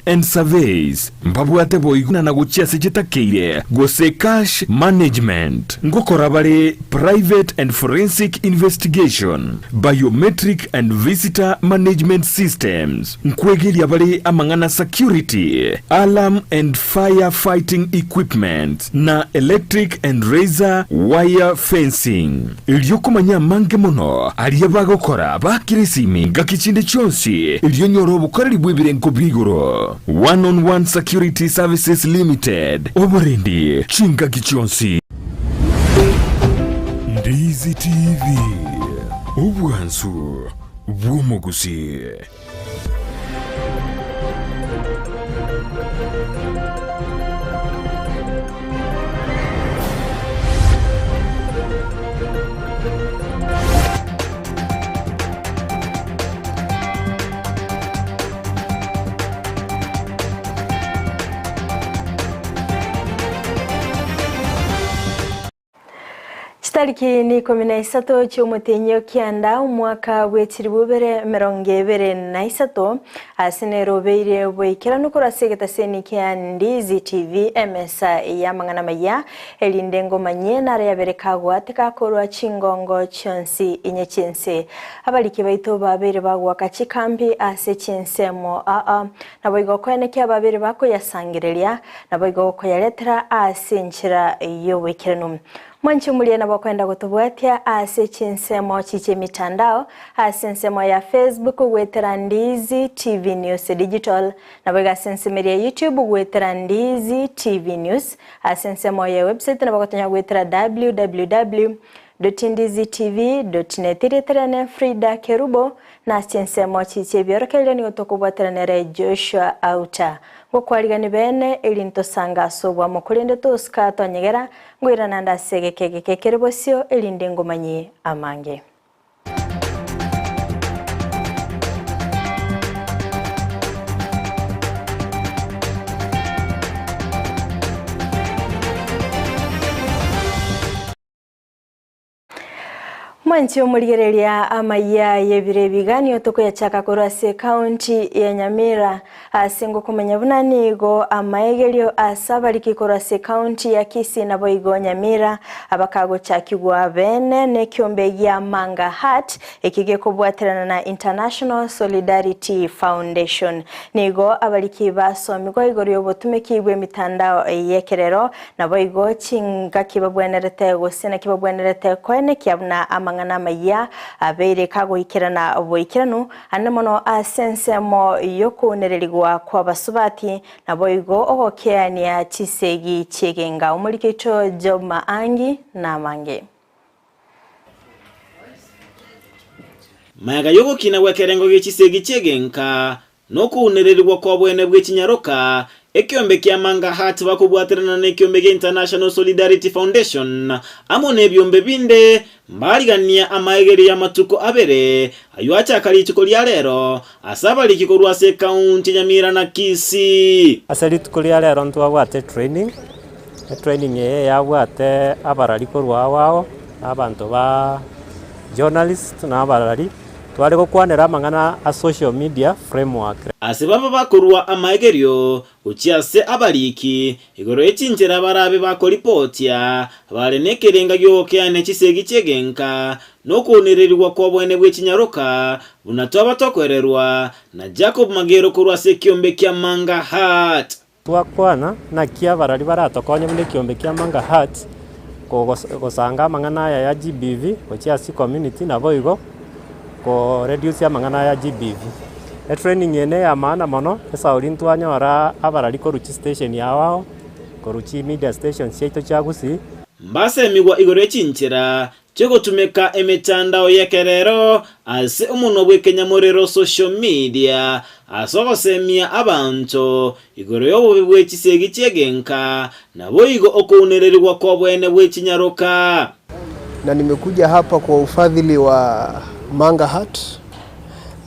and surveys mbabwate boiguna na guchiase chitakeire Gusii cash management ngokora bari private and forensic investigation biometric and visitor management systems nkwegeria bari amangana security alarm and fire fighting equipment na electric and razor wire fencing ilyokumanya mange mono aliye bagokora bakirisimi ngakichinde chonsi ilyonyoro bukoreri bwebirenko biguro one-on-one security services limited obarindi chinga kichonsi. Ndizi TV ubwansu bw'omugusi. Tariki ni 13 cy'umutenyo kianda umwaka w'ekiribubere 2023 asinerobeire bwikira nukora segeta seni kya Ndizi TV Ensa yamangana maya elindengo manye nare yabereka atika korwa chingongo chonsi inyechense abaliki baito babere bagwaka chikambi ase chensemo naboigo kweneke babere bako yasangirelia naboigo ko yaletera ase nchira yowekiranu Mwanchi mulie na wakwenda kutubwatia ase chinsemo chiche mitandao ase nsemo ya Facebook wetera Ndizi TV News Digital na wega sensemo ya YouTube wetera Ndizi TV News ase nsemo ya website na wakotonya wetera www.ndizitv.net terene Fridah Kerubo na chinsemo chiche biorokele ni otokubwatera nere Joshua Auta Gukwarigani bene elintosanga sobwa mukulinde toska tonyegera ngwira nanda segekeke Kerubo elinde ngomanyi amange. Mwanchi omurigereria Amayia yebire biganio toko ya chaka korase county ya Nyamira asingo kumenya bunanigo amaegerio asabaliki korase county ya Kisii na boigo Nyamira abakago chakigwa bene ne kiombe ya Manga Hat ekige kubwaterana na International Solidarity Foundation nigo abaliki basomigo igorio botumekibwe mitandao yekerero na boigo chinga kibabwenerete gosena kibabwenerete kwene kyabuna ngana Amayia abere kago ikirana boikiranu anemono asensemo yokunererigwa kwa basubati na boigo okokea ya chisegi chegenga umurikecho job maangi na mange mayaga yoko kina wekerengo gechisegi chegenka nokunererigwa kwa bwene bw'ekinyaroka ekiombe kya Manga Hat bakubwaterana n'ekiombe International Solidarity Foundation amone ebyombe binde mbaligania amaegeri ya matuko abere ayuacha kalituko lya lero asaba likikorwa se county Nyamira na Kisii asalituko lya lero ntwabwate training ye yabwate abaralikorwa wao abantu ba journalist na abarali twale kokwanera mangana a social media framework asibaba bakorwa amaegerio uchiase abaliki igoro echinjera barabe bakolipotia balenekerenga yokeane chisegi chegenka nokunererwa kwa bwene bw'ekinyaroka bunatwaba tokwererwa na Jacob Magero korwa se kiombe kya Manga Hat twakwana na kia barali baratokonya muri kiombe kya Manga Hat kosanga mangana ya GBV uchiase community na boigo ko reduce amangana ya GBV training yene ya maana mono esa olintwanya wara abarali ko ruchi station yawao ko ruchi media station cheito cha Gusii mbase migwa igore chinchira chego tumeka emitandao yekerero ase umuno bwekenya morero social media asoko semia abantu igoro yobo bw'ekisegi chegenka nabo igo okunererwa kwa bwene bw'ekinyaroka na nimekuja hapa kwa ufadhili wa Manga Hat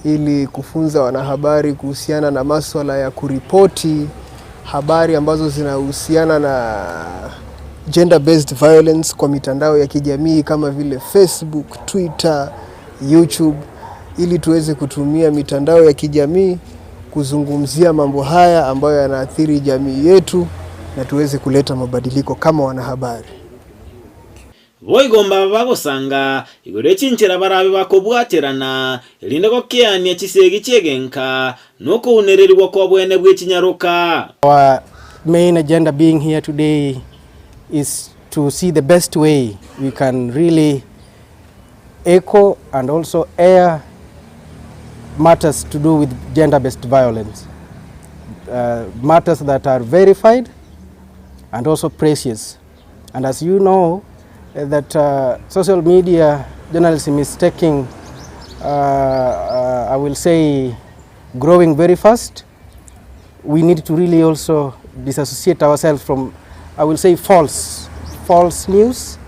ili kufunza wanahabari kuhusiana na masuala ya kuripoti habari ambazo zinahusiana na gender based violence kwa mitandao ya kijamii kama vile Facebook, Twitter, YouTube ili tuweze kutumia mitandao ya kijamii kuzungumzia mambo haya ambayo yanaathiri jamii yetu na tuweze kuleta mabadiliko kama wanahabari. Boigomba bagosanga igore chinchera barabe bakobwaterana elinde gokeania chisegi chegenka noko unererwa kwa bwene bw'ekinyaroka. Our main agenda being here today is to see the best way we can really echo and also air matters to do with gender-based violence, matters that are verified and also precious. And as you know, that social media journalism is taking, I will say, growing very fast. We need to really also disassociate ourselves from, I will say, false news.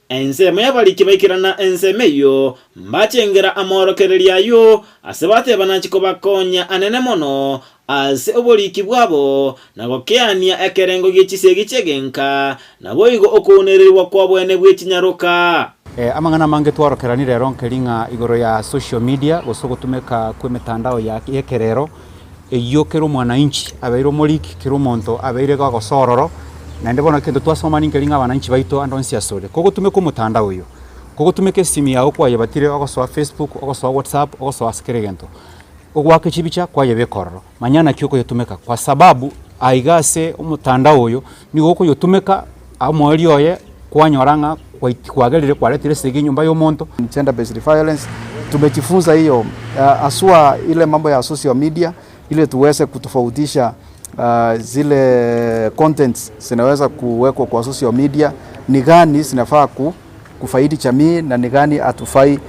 Enseme yabalikibekirana ensemeyo mbachengera amorokereria yo asebate banachiko bakonya anene mono ase oboliki bwabo nagokeania ekerengo gichisegi chegenka naboigo okunererwa kwa bwene bw'ekinyaroka. Amangana mange tworokeranire rero nkeringa igoro ya social media gosogotumeka kwe mitandao ya ekerero eyo kero mwananchi abeiro moliki kero monto abeire gagosororo na ndibona kendo twasoma ninkelinga abananchi baito andonsia sore kogo tumeko mutandao yo kogo tumeke simu yao kwa yabatire ogosoa Facebook ogosoa WhatsApp ogosoa skeregento ogwake chibicha kwa yebekorro manyana kyoko yotumeka kwa sababu aigase umutandao oyo nigoko yotumeka amwali oye kwanyoranga kwagelire kwaletire segi nyumba yo monto. Gender based violence tumejifunza hiyo asua ile mambo ya social media ile tuweze kutofautisha zile contents zinaweza kuwekwa kwa social media ni gani zinafaa kufaidi jamii na ni gani atufai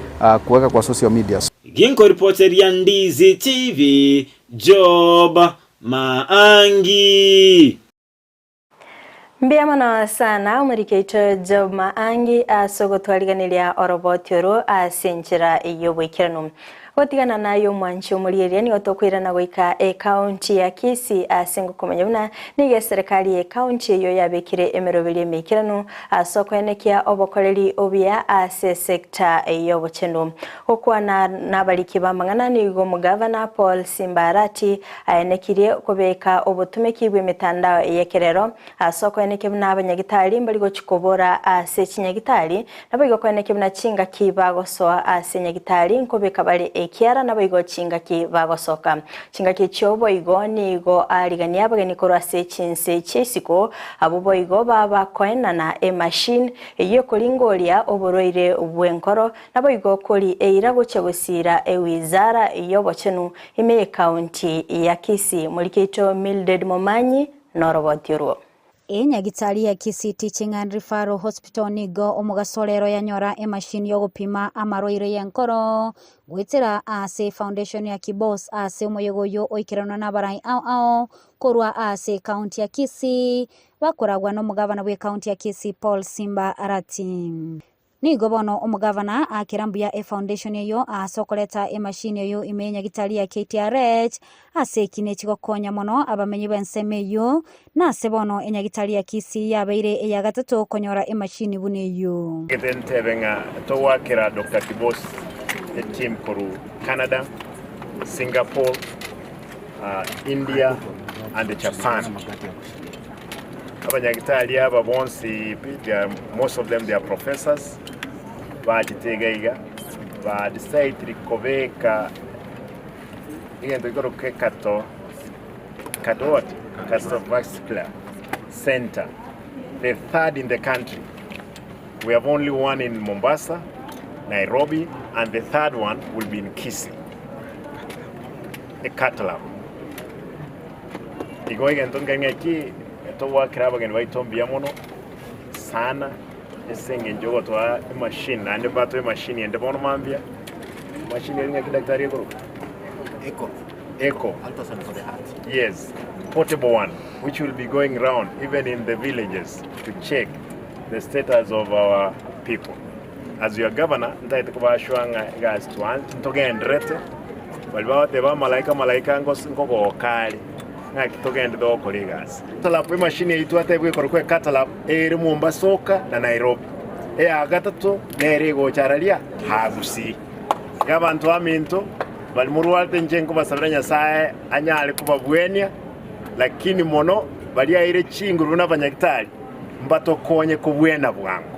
kuweka kwa social media. Ginko reporter ya Ndizi TV Job Maangi. Mbiamana sana umurikeito Job Maangi asogo twaliganiria orobotioro asenjera iyo bwikirano gotigana nayo mwanchi umuriyeria ni otokwirana goika county ya Kisii asengo komanyuna nige serikali ya county iyo yabekire emerobiri emikirano asokwenekia obokoreri obia ase sector iyo bochendo okwana nabaliki bamangana nigo mugavana Paul Simbarati ayenekirie kobeka obutumeki bw'emitandao yekerero asokweneke n'abanyagitari mbaligo chikobora ase chinyagitari nabigo kweneke buna chinga kibagosoa ase nyagitari nkobeka bali ekiara nabigo chinga kibagosoka chinga kichobo igo nigo aligania abageni korwa ase chinse chesiko abo boigo baba koenana machine iyo kolingoria oboroire bwenkoro nabigo koli eira gochegosira ewizara iyo bochenu ime county ya Kisii mulikito Mildred Momanyi norobotioro. Nyagitari ya Kisii Teaching and Referral Hospital nigo omugasolero yanyora emashini yo gupima amaroire yenkoro gwitira ase foundation ya Kibos ase omoyogoyo oikirana nabarai ao korwa ase county ya Kisii bakoragwa no mugavana bwe county ya Kisii Paul Simbarati. Nigo bono omugavana akirambuya foundation yo asokoleta emashini yo imenya gitari ya KTRH ase kine kigokonya mono abamenyi benseme yo nase bono enyagitari ya Kisii yabeire eya gatatu konyora emashini bune yo Getentebenga towakira Dr. Kibos team koru Canada, Singapore, India and Japan. Abanyagitari aba bonsi most of them they are professors bajitegaiga ba decide kobeka igendo igoro kekato kadot cardiovascular center, the third in the country. We have only one in Mombasa, Nairobi, and the third one will be in Kisii, a catalog. Igo igendo ngangeki towa kraba gen waitombiya mono sana esenge njogo toa machine ande bato machine ende bono mambia machine ringa kidaktari ko echo ultrasound for the heart. Yes, portable one which will be going around even in the villages to check the status of our people. As your governor ndaite kubashwanga guys to want to get ndrete balwa te ba malaika ngoko kali nakitogende do colleagues talap machine yitu atebwe korokwe catalap eri Mombasa na Nairobi agatatu nere go charalia hagusi y'abantu aminto bali murwalte njengo basabira Nyasaye anyale kubabwenia lakini mono bali aire chinguru n'abanyagitari mbatokonye kubwena bwangu.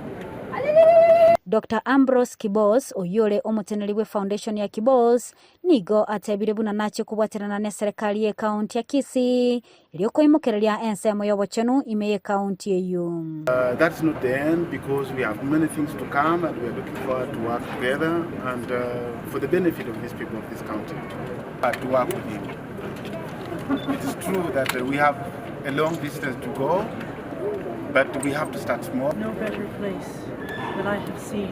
Dr. Ambrose Kibos oyole omuteneri we foundation ya Kibos nigo atebire buna nache kubwaterana ne serikali ye county ya Kisii iliyoko imokerelia Ensa Eyemo imeye county eyo. That's not the end because we have many things to come and we are looking forward to work together and for the benefit of these people of this county to work with him. It is true that we have a long distance to go, but we have to start small. No better place that I have seen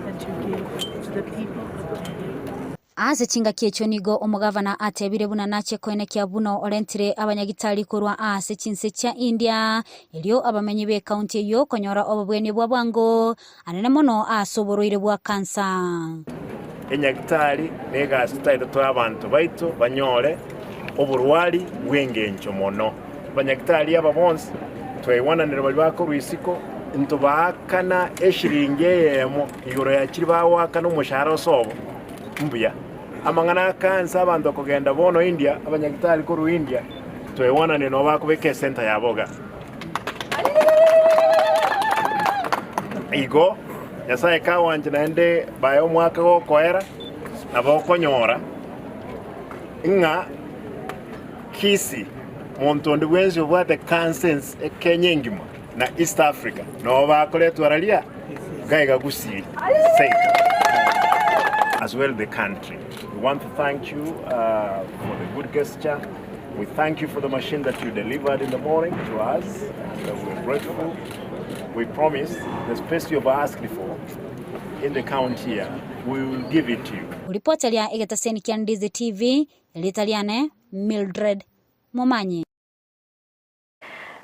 than to give to the people of Kenya. Ase chinga kiecho nigo omugavana atebire buna nache koenekia buno orentire abanyagitari kurwa ase chinse cha India ilio abamenyi be county yo konyora obabweni bwa bwango anene mono asoboroire bwa kansa. Enyagitari nega sitaito to abantu baito banyore oburwali bwengencho mono. Banyagitari aba bonse twewananira bali bako rwisiko ntubakana eshiringe Eyemo igoro yakiri bawakana umushahara osobo mbuya amangana kansa abantu kugenda bono India abanyagitari ko India twewananira no bakubeke center yaboga igo Nyasaye kawanje nande bayo mwaka go koera nabo konyora nga Kisii montondo bwenzi obwate cancers Kenya ngima na East Africa no bakoletu aralia gaiga Gusii as well the country. We want to thank you for the good gesture. We thank you for the machine that you delivered in the morning to us and we're grateful. We promise the space you've asked for in the county here, we will give it to you. Reporter Egetaseni kia Ndizi TV Litaliane Mildred Momanyi.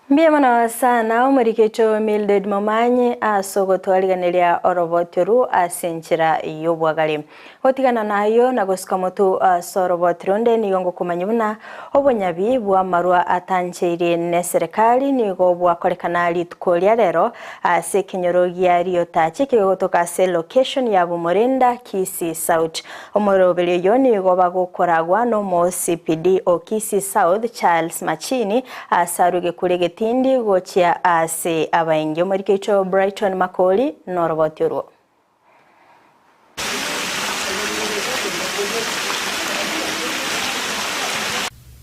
Mbia mana sana umurikecho Mildred Momanyi asogotwaliganelia orobotiru asenchira yobwagali. Hotigana nayo nagosika mutu sorobotiru nde nigongo kumanyibuna obonyabi bwa marua atancheire ne serikali nigo bwakolekana litukolia rero ase kinyorogia rio tachi kigotoka se location ya Bumorenda Kisii South. Omorobele yo nigo bagokoragwa no mo CPD o Kisii South Charles Machini asaruge kurege tindi gochia ase abaingi omurikecho Brighton Makoli norobotiro.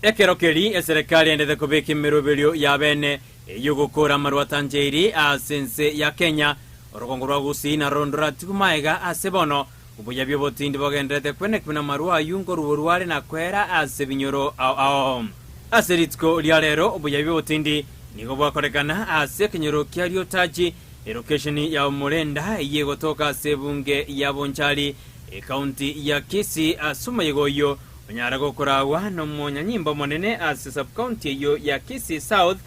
Ekerokeri serikali endete kubika imirubiryo ya bene yugukura marua tanjeiri asense ya Kenya orokongo rwa Gusii na rondora tikumaega asebono ubuyabi botindi bogendete kwenekuna marua yungo ruburwale na kwera ase binyoro ao aseritko lialero ubuyabi botindi nigo bwakorekana ase kinyoro kiario taji location ya Murenda yegotoka sebunge ya Bonchari county ya Kisii asuma yegoyo onyarago korawa no monyanyimbo monene ase sub county yo ya Kisii South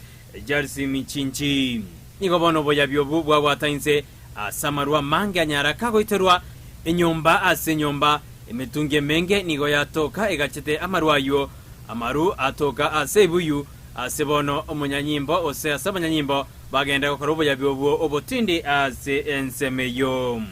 Jarsi Michinchi nigo bono boyabyo bwa bwatainse asamarwa mange anyara kagoiterwa enyomba ase nyomba emetunge menge nigo yatoka egachete amarwayo amaru atoka ase buyu asebono omonyanyimbo ose asabanyanyimbo bagenda gukora obuyabi obwo obotindi ase ensemeyo.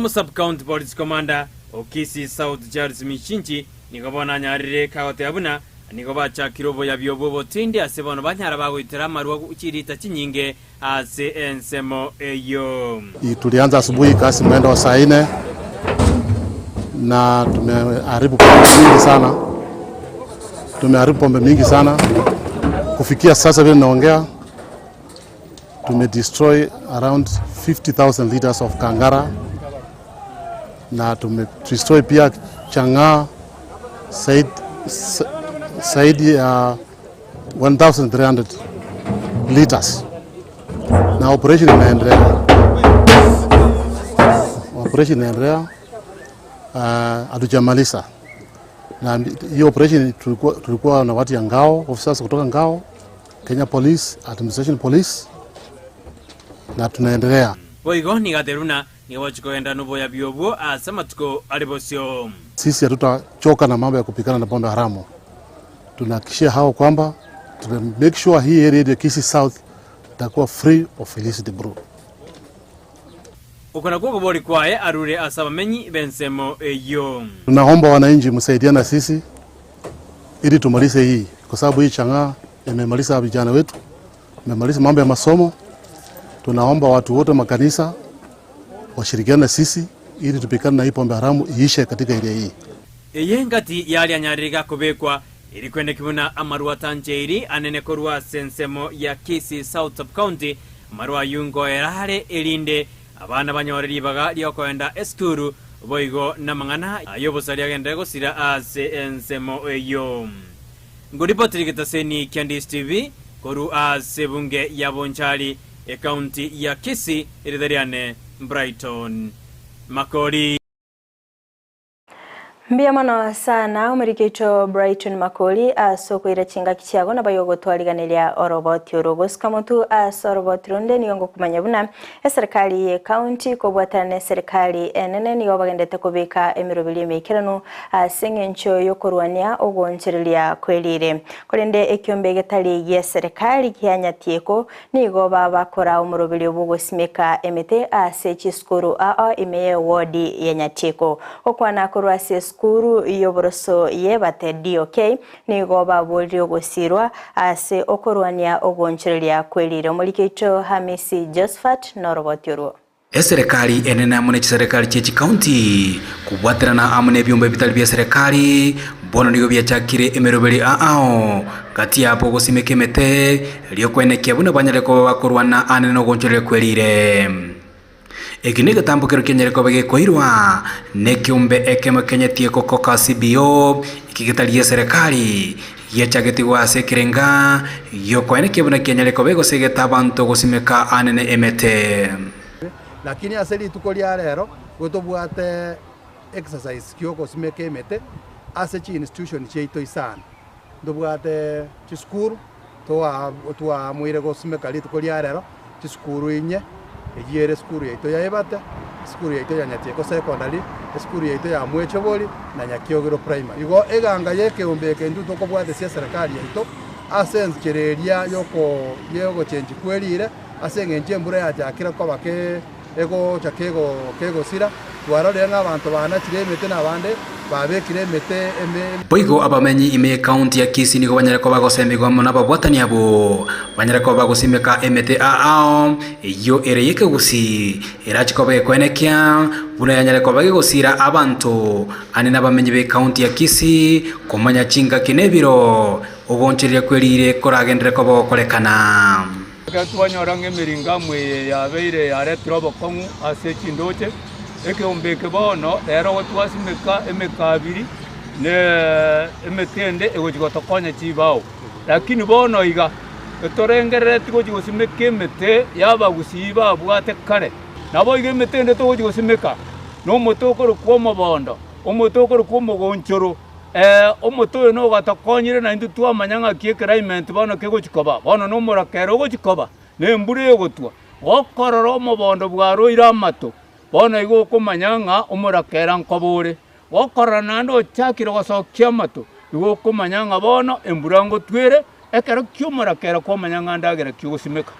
Sub county police commander o Kisii South Charles Michinchi nigo bona nyarire kaote abuna nigo bacha kirobo ya byobo botindi asebono banyara bagwitira marwa ukirita kinyinge ase ensemo eyo. Tulianza asubuhi kasi mwendo wa saa 4 na tumeharibu pombe mingi sana. Kufikia sasa vile naongea tumedestroy around 50,000 liters of kangara na tumedestroy pia changa saidi ya 1,300 liters na operation inaendelea. Hatujamaliza na hiyo operation tulikuwa na watu ya ngao, officers kutoka ngao, Kenya Police, Administration Police na tunaendelea. Boigo ni gateruna ni wachikoenda nubo ya biobwo asema tuko alibosio. Sisi hatutachoka na mambo ya kupikana na pombe haramu. Tunahakikishia hao kwamba tuna make sure hii area ya Kisii South itakuwa free of illicit brew. ukona kwa bori kwae arure asabamenyi bensemo eyo. Tunaomba wananchi msaidiane na sisi ili tumalize hii, kwa sababu hii chang'aa imemaliza vijana wetu, imemaliza mambo ya masomo. Tunaomba watu wote makanisa washirikiane na sisi ili tupikane na hii pombe haramu iishe katika area hii. Eyengati yali anyarika kubekwa ili kwende kibuna amarua tanjeiri anene korua sensemo ya Kisii South Sub County amarua yungo erahare elinde abana banyoreri baga lyokwenda eskuru boigo na mangana ayobosari agende gosira ase ensemo eyo. Ngoripotiri kitaseni Ndizi TV koru ase bunge ya Bonchari e county ya Kisii iridhariane Brighton Makori. Mbia mano sana umurikito Brighton Makori asoko irachinga kichiago na bayogo twaliganilia oroboti orogos kamutu asoroboti runde niyongo kumanya buna serikali ye county kobwatane serikali enene niyo bagendete kubika emirobili mekerano asengencho yokorwania ogoncherelia kwelire kolende ekyombe getali ye serikali kyanyatieko nigo bakora umurobili obugosimeka emete ase chiskuru imeye wodi yenyatieko okwana korwa skuru yoboroso yebate DOK nigo babolio gosirwa ase okorwania ogoncherelia kwelire mulikito Hamisi Josephat Norobotiro. Serikali enena mune serikali chechi county kubwaterana amune byombe bitali bya serikali bono nigo byachakire emerobeli kati yapo gosimekemete lyokwenekia buna banyareko bakorwana anene ogoncherelia kwelire. Ekine gatambukero kenyereko bage koirwa nekyombe ekema kenyetie kokoka CBO ikigetalie serikali yachagetigwa sekirenga yokwene kebuna kenyereko bego segeta abantu gosimeka anene emete. Lakini aseli tukolia rero gotobwate exercise kyoko simeke emete asechi institution cheito isana ndobwate chiskuru toa muire gosimeka litukolia rero chiskuru inye ejiyere skuru yaito ya ebata skuru yaito ya nyatieko secondary skuru yaito ya mwechoboli na nyakiogero primary igo eganga yeke ombeke ndu tokobwate sia serikali yaito asenchereria yoko change kwelire asengenje mbura yajakira kwa bake ego kego sira twarore abantu bana kiremete nabande babekire mete boigo abamenyi ime county ya Kisii nigo banyareko bagosemigwa mona babwatani abo banyareko bagosimeka emete iyo ereyeke Gusii erachiko bekwenekia buna yanyareko bagosira abantu anena bamenyi be county ya Kisii komanya chinga kinebiro ogoncheria kwelire koragendere ko bokolekana gatwanyorange miringa mwe yabeire yare trobo kongu ase chindoche ekyombeke bono rero gotwasimeka emekabiri ne emetende egojigotokonya chibao lakini bono iga etorengerere tigojigosimeka emete yaba Gusii babwate kare nabo iga emetende togojigosimeka no motokoro kwa mabondo omotokoro kwa mogonchoro omoto no gatokonyire na indu twamanyanga kiekeraiment bono kegochikoba bono no morakero gochikoba ne mbure gotwa gokororo mobondo bwaro iramato bono igo komanyanga omorakera nkobore gokorana ndo chakiro gosokia mato igo komanyanga bono emburango twere ekero kyomorakera komanyanga ndagera kyogosimeka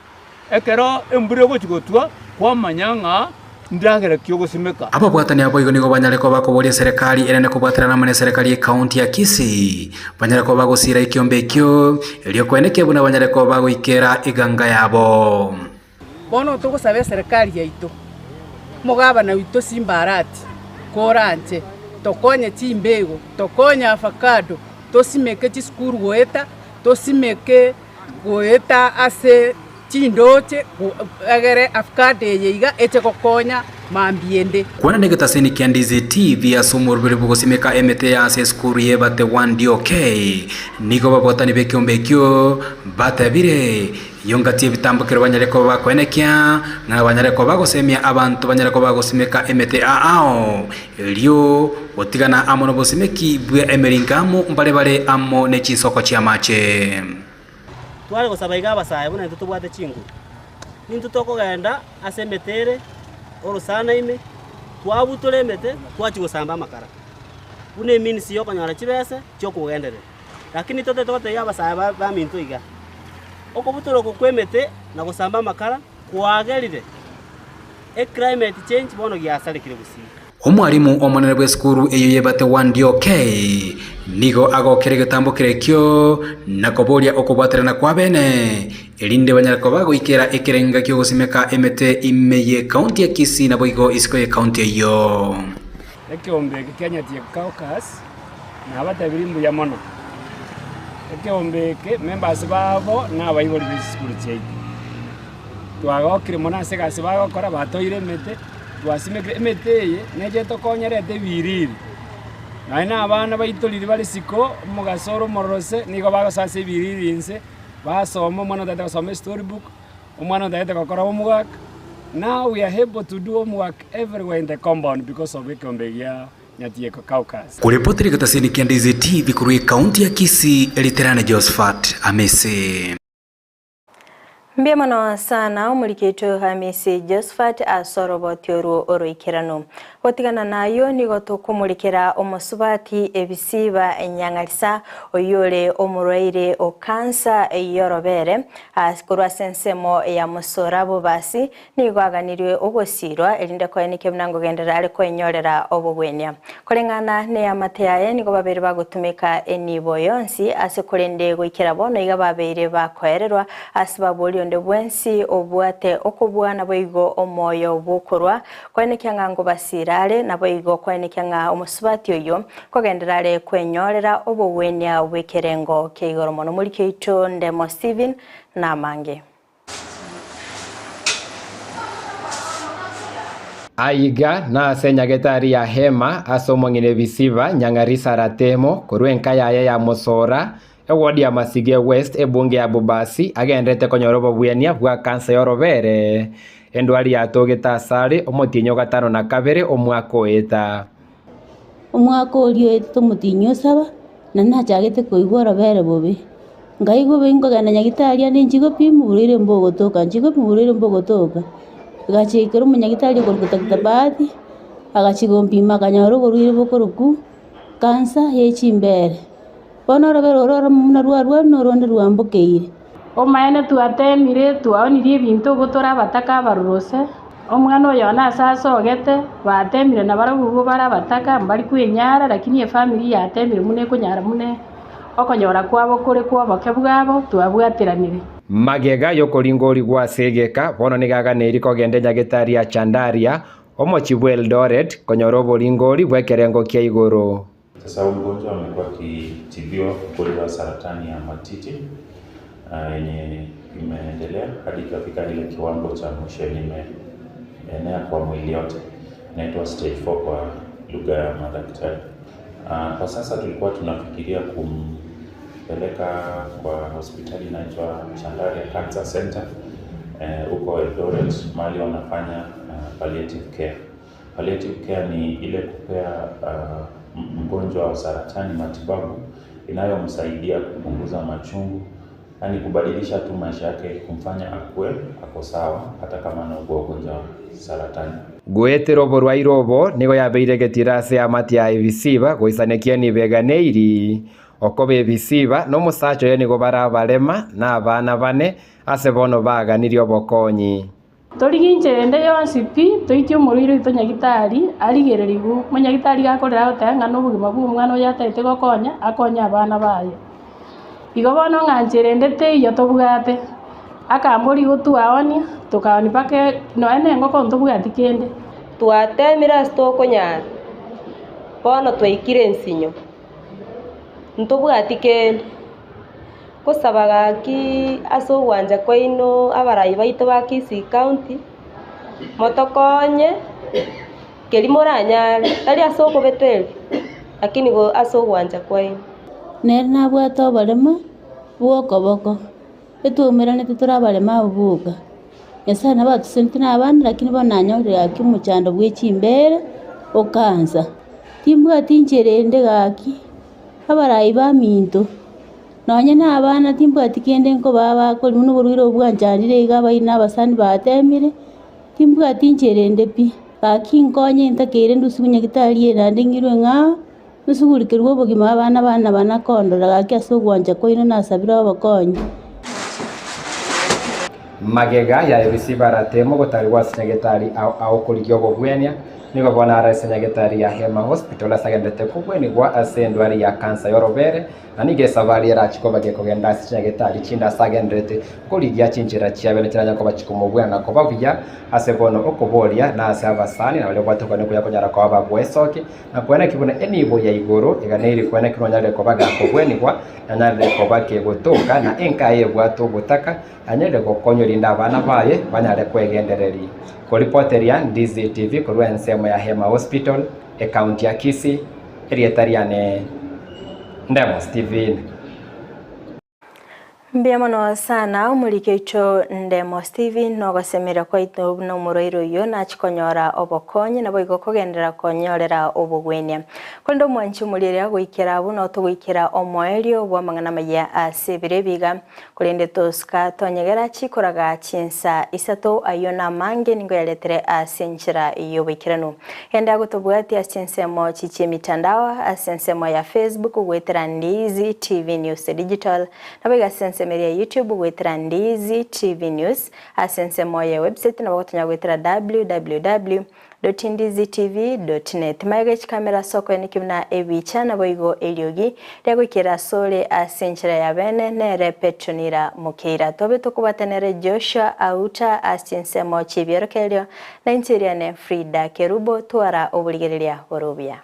ekero embure gochigotwa kwamanyanga ndagera kyogosimeka aba bwatani abo igo nigo banyareko bakoboria serikali erene kubwaterana mane serikali county ya Kisii banyareko bagosira ikyombe ekyo lyokweneke buna banyareko bagoikera iganga yabo bono tugosabe serikali yaito mugabana wito simbarati koranje tokonye chimbego tokonye avocado tosimeke chiskuru goeta tosimeke goeta ase chindoche agere avocado yeiga eche kokonya mambiende kwana negetaseni Ndizi TV asumurubiri bugosimeka emete ase skuru yebate 1 DOK nigo babotani bekyombe kyo batabire yongati bitambukiro banyareko bakwenekia na banyareko bagosemia abantu banyareko bagosimeka emete lyo otigana amono bosimeki bwe emeringamo mbale amo nechisoko chiamache twale gosabaiga basaye buna tutubwate chingu nintu tokogenda asemetere orusana ime twabutolemete twachigosamba makara bune minisi yokonyora chibese chokugendere lakini tote tote yabasaye ba mintu iga okobutoro kokwemete na gosamba makara kwagerire climate change bono giasalikire Gusii. Omwarimu omonene bwa skuru eyo yebate Wandioke nigo agokere gitambo kirekyo nakoboria okubwaterana kwa bene elinde banyarako bagoikera ekerenga kyo gusimeka emete imeye county ya Kisii na boigo isiko ya county eyo ekiombe Kenya tie caucus na batabirimbu ya mono ekiombe ke members babo na bayiboli bisikuru chei twagokire mona segase bagokora batoire emete twasimekire emete ye neje tokonyerete biriri naina abana baitolire bali siko mugasoro morose nigo bagosasa ibiriri nse basoma mwana tata basoma storybook umwana tata gokora homework. Now we are able to do homework everywhere in the compound because of ekiombe ya Nyatieko Caucus. Kuripoti katasini kia Ndizi TV kurui kaunti ya Kisii eliterane Josephat Amese. Mbia mano sana umulikito Hamisi Josephat asorobo tioru oroikirano. Watigana nayo nigo tukumulikira omusubati ebisiba enyangalisa oyole omurwaire o kansa eyorobere askurwa sensemo ya musorabo basi nigo aganirwe ogosirwa elinde koyenike mnango gendera aliko enyorera obobwenya. Kolengana ne amateyaye nigo babere bagutumika enibo yonsi asekurende goikira bono iga babere bakoererwa asibabuli onde bwensi obwate okubwana boigo omoyo bukurwa koyenike ngango basira na boigo kweneke nga omusubati oyo kogenderale kwenyorera obowenya wekerengo keigoro mono muri keito Ndemo Steven na mange Aiga na senyagetari ya hema asomongine bisiba nyangarisa ratemo kurwenka ya musora ewodi ya Masige West ebunge ya Bubasi agendete konyorobo bwenia bwa kansa yorobere endwali yatogeta sare omutinyo gatano na kabere omwaka oeta olio etomutinyo saba na nachagete koigora bere bobe ngaigo bengo gana nyagitaria nenjigo pimurire mbogotoka gachekero munyagitaria korkutakita baadhi agachigompima kanyaro gorwire bokoroku kansa yechimbere bono robero muna rwarwa noronde rwambokeire omaene tuatemire tuaonirie bintu gutora bataka barurose omwana oyo nasasa ogete batemire na baragugo bara bataka mbali kwenyara lakini family yatemire mune kunyara mune okonyora kwabo kore kwabo kebwabo tuabwatiranire magega yokoringori gwa segeka bono nigaganeri kogende nyagitari ya Chandaria omochibwe Eldoret konyorobo ringori bwekerengo kia igoro. Sasa mgonjwa amekuwa akitibiwa kwa saratani ya matiti yenye imeendelea hadi kufika ile kiwango cha mwisho imeenea kwa mwili yote, inaitwa stage 4 kwa lugha ya madaktari. Kwa sasa tulikuwa tunafikiria kumpeleka kwa hospitali inaitwa Chandaria Cancer Center huko Eldoret, mahali wanafanya palliative care. Palliative care ni ile kupea mgonjwa wa saratani matibabu inayomsaidia kupunguza machungu, yani kubadilisha tu maisha yake, kumfanya ako sawa hata kama ana ugonjwa wa saratani. Gwetero borwa irobo nigo yabeire getirase amati ya ebisiba goisanekia ni beganeiri okobe bisiba no musacho ye nigo barabarema na abana bane ase bono baganirio bokonyi toriginche ende yonsi pi toitio muriro itonyagitari arigererigu munyagitari gakorera otanga no bugima bwo mwana oyatete gokonya akonya abana baye igo bono ng'anchere ndete iyo tobugate akambori gotwaonia tukaoni pake no ene ngoko ntobugati kende twatemira stokonyara bono twaikire nsinyo ntobugati kende kosabaga ki aso wanja kwaino abarayi baito ba Kisii County motokonye kelimoranya tali aso kobeteli lakini go aso wanja kwaino nerna bwato barema bwokoboko etumerane turabarema bubuga yasana batusentina abana lakini bonanyore akimuchando bwechimbere okansa timbwa tincherende gaki abarayi ba minto nonya na abana timbwa tikende nko baba ko muno burwiro bwanjanire igaba ina basani batemire timbwa tincherende pi bakinkonye ntakere ndusugunya gitariye nandingirwe nga nusugurikirwo bugima abana bana kondora gaki asugwanja ko ino nasabira abakonye magega ya ebisiba aratemo gotari gwa senyagetari au kurigyo gogwenia nigo bona ara senyagetari ya Eyemo hospital asagendete kubweni gwa asendwari ya cancer yorobere na nige savari era chikoba gekogenda senyagetari chinda asagendete kurigia chinjira chiabene kiranya ko bachikumubwana na ko bavuya asebono okoboria na asabasani na wale batoko ne kuya konyara ko abagwesoke na kwena kibone enibo ya igoro iganeri kwena kinonyale ko baga ko bweni gwa anyale ko bake gotoka na enkaye bwato butaka anyale ko konyorinda abana baye banyale kwegendereri ko reporteria Ndizi TV ko Ensa ya Eyemo hospital e county ya Kisii erietariane Ndemo Steven. Mbiamono sana umulike icho Ndemo Steven no gasemera kwa ito no muroiro yo na chikonyora obokonye na boigo kogendera konyorera obogwenia kondo mwanchi mulire gwikira abu no tugwikira omwerio bwa mangana maya asebire biga kulinde toska tonyegera chikoraga chinsa isato ayona mange ningo yaletere asenchira iyo bikirano henda gutubwati asensemo chiche mitandao asensemo ya Facebook gwetera Ndizi TV News Digital na boiga semeria YouTube gwetera Ndizi TV News asensemo ya website na bagotonya gwetera www.ndizitv.net maigach kamera soko nikimna ebicha na boigo eliogi ryagwikira sole asenchira ya bene nere petronira mukeira tobe tukubatenere Joshua Auta asensemo chibiorokelio na interior ne Fridah Kerubo twara obuligereria orobia.